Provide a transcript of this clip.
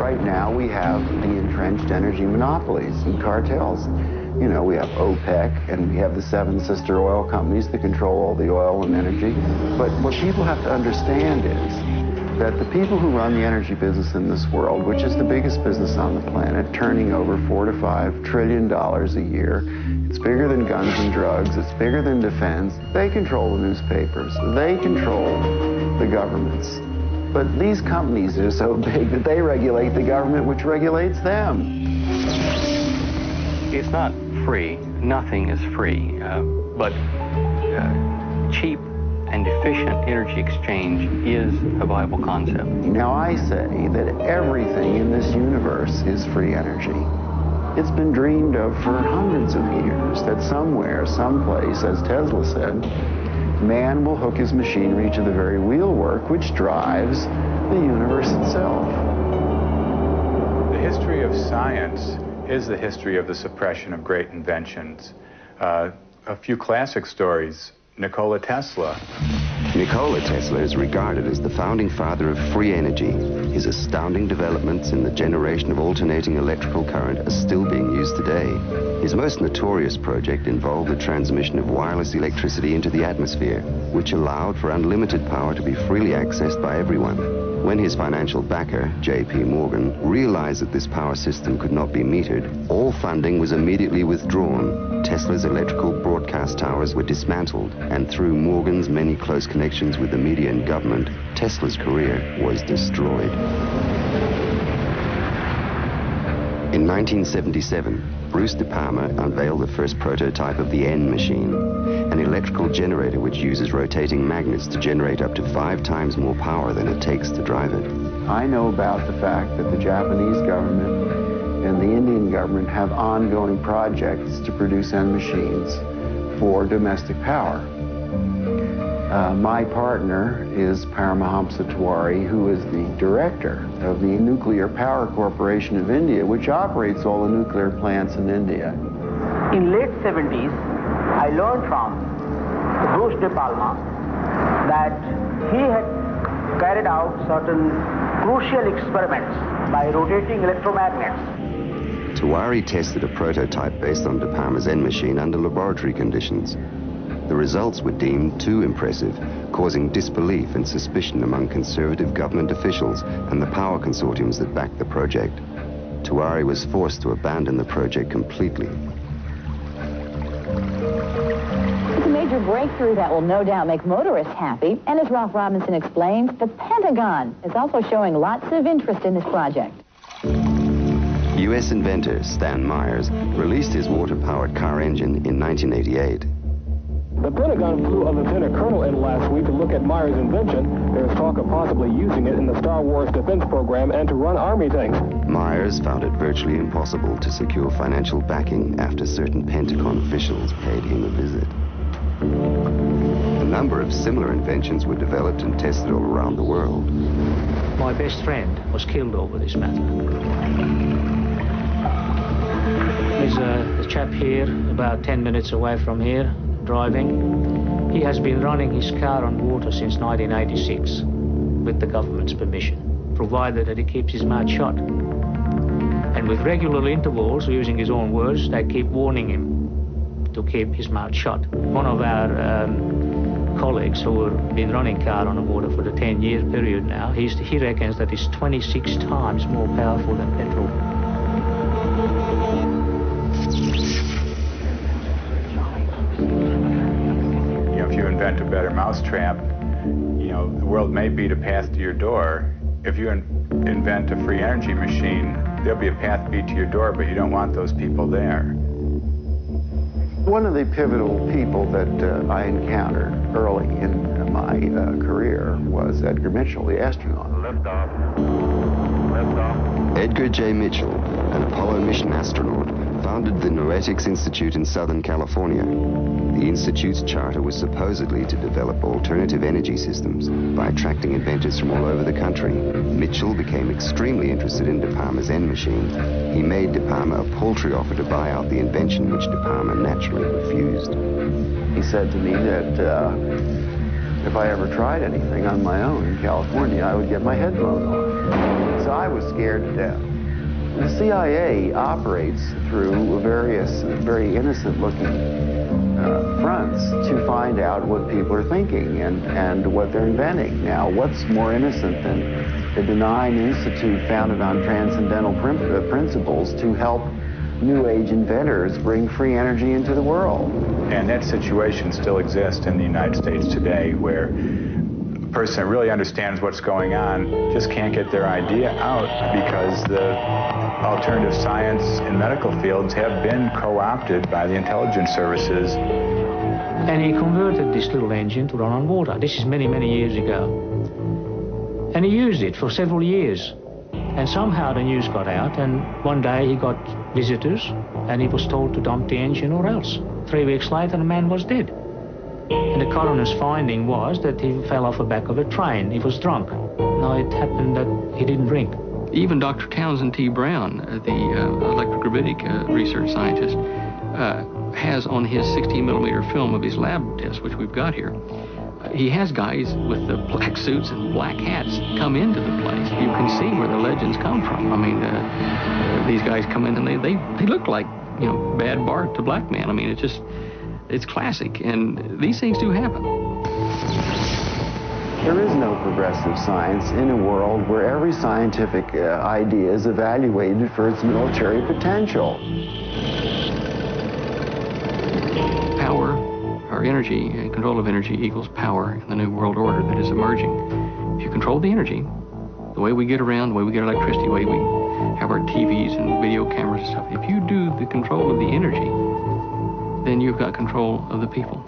Right now we have the entrenched energy monopolies and cartels. You know, we have OPEC and we have the 7 sister oil companies that control all the oil and energy. But what people have to understand is that the people who run the energy business in this world, which is the biggest business on the planet, turning over $4 to $5 trillion a year, it's bigger than guns and drugs, it's bigger than defense. They control the newspapers, they control the governments. But these companies are so big that they regulate the government, which regulates them. It's not free. Nothing is free. But cheap and efficient energy exchange is a viable concept. Now, I say that everything in this universe is free energy. It's been dreamed of for hundreds of years that somewhere, someplace, as Tesla said, man will hook his machinery to the very wheelwork which drives the universe itself. The history of science is the history of the suppression of great inventions. A few classic stories. Nikola Tesla. Nikola Tesla is regarded as the founding father of free energy. His astounding developments in the generation of alternating electrical current are still being used today. His most notorious project involved the transmission of wireless electricity into the atmosphere, which allowed for unlimited power to be freely accessed by everyone. When his financial backer, J.P. Morgan, realized that this power system could not be metered, all funding was immediately withdrawn. Tesla's electrical broadcast towers were dismantled, and through Morgan's many close connections with the media and government, Tesla's career was destroyed. In 1977, Bruce De Palma unveiled the first prototype of the N machine, an electrical generator which uses rotating magnets to generate up to 5 times more power than it takes to drive it. I know about the fact that the Japanese government and the Indian government have ongoing projects to produce N machines for domestic power. My partner is Paramahamsa Tiwari, who is the director of the Nuclear Power Corporation of India, which operates all the nuclear plants in India. In late 70s, I learned from Bruce De Palma that he had carried out certain crucial experiments by rotating electromagnets. Tiwari tested a prototype based on De Palma's N machine under laboratory conditions. The results were deemed too impressive, causing disbelief and suspicion among conservative government officials and the power consortiums that backed the project. Tiwari was forced to abandon the project completely. It's a major breakthrough that will no doubt make motorists happy. And as Ralph Robinson explains, the Pentagon is also showing lots of interest in this project. U.S. inventor Stan Myers released his water-powered car engine in 1988. The Pentagon flew a lieutenant colonel in last week to look at Myers' invention. There's talk of possibly using it in the Star Wars defense program and to run Army tanks. Myers found it virtually impossible to secure financial backing after certain Pentagon officials paid him a visit. A number of similar inventions were developed and tested all around the world. My best friend was killed over this matter. There's a chap here, about 10 minutes away from here, driving. He has been running his car on water since 1986 with the government's permission, provided that he keeps his mouth shut. And with regular intervals, using his own words, they keep warning him to keep his mouth shut. One of our colleagues who have been running car on the water for the 10-year period now, he reckons that it's 26 times more powerful than petrol. If you invent a better mousetrap, the world may beat a path to your door. If you invent a free energy machine, there'll be a path beat to your door, but you don't want those people there. One of the pivotal people that I encountered early in my career was Edgar Mitchell, the astronaut. Liftoff. Edgar J. Mitchell, an Apollo mission astronaut, founded the Noetics Institute in Southern California. The Institute's charter was supposedly to develop alternative energy systems by attracting inventors from all over the country. Mitchell became extremely interested in De Palma's N machine. He made De Palma a paltry offer to buy out the invention, which De Palma naturally refused. He said to me that if I ever tried anything on my own in California, I would get my head blown off. So I was scared to death. The CIA operates through various very innocent-looking fronts to find out what people are thinking and what they're inventing. Now, what's more innocent than a benign institute founded on transcendental principles to help New Age inventors bring free energy into the world? And that situation still exists in the United States today, where a person that really understands what's going on just can't get their idea out because the alternative science and medical fields have been co-opted by the intelligence services. And he converted this little engine to run on water. This is many, many years ago. And he used it for several years. And somehow the news got out, and one day he got visitors, and he was told to dump the engine or else. 3 weeks later, the man was dead. And the coroner's finding was that he fell off the back of a train. He was drunk. Now, it happened that he didn't drink. Even Dr. Townsend T. Brown, the electrogravitic research scientist, has on his 16-millimeter film of his lab test, which we've got here, he has guys with the black suits and black hats come into the place. You can see where the legends come from. I mean, these guys come in and they look like, you know, Bad Bart to Black Man. I mean, it's classic, and these things do happen. There is no progressive science in a world where every scientific idea is evaluated for its military potential. Power, or energy, and control of energy equals power in the new world order that is emerging. If you control the energy, the way we get around, the way we get electricity, the way we have our TVs and video cameras and stuff, if you do the control of the energy, then you've got control of the people.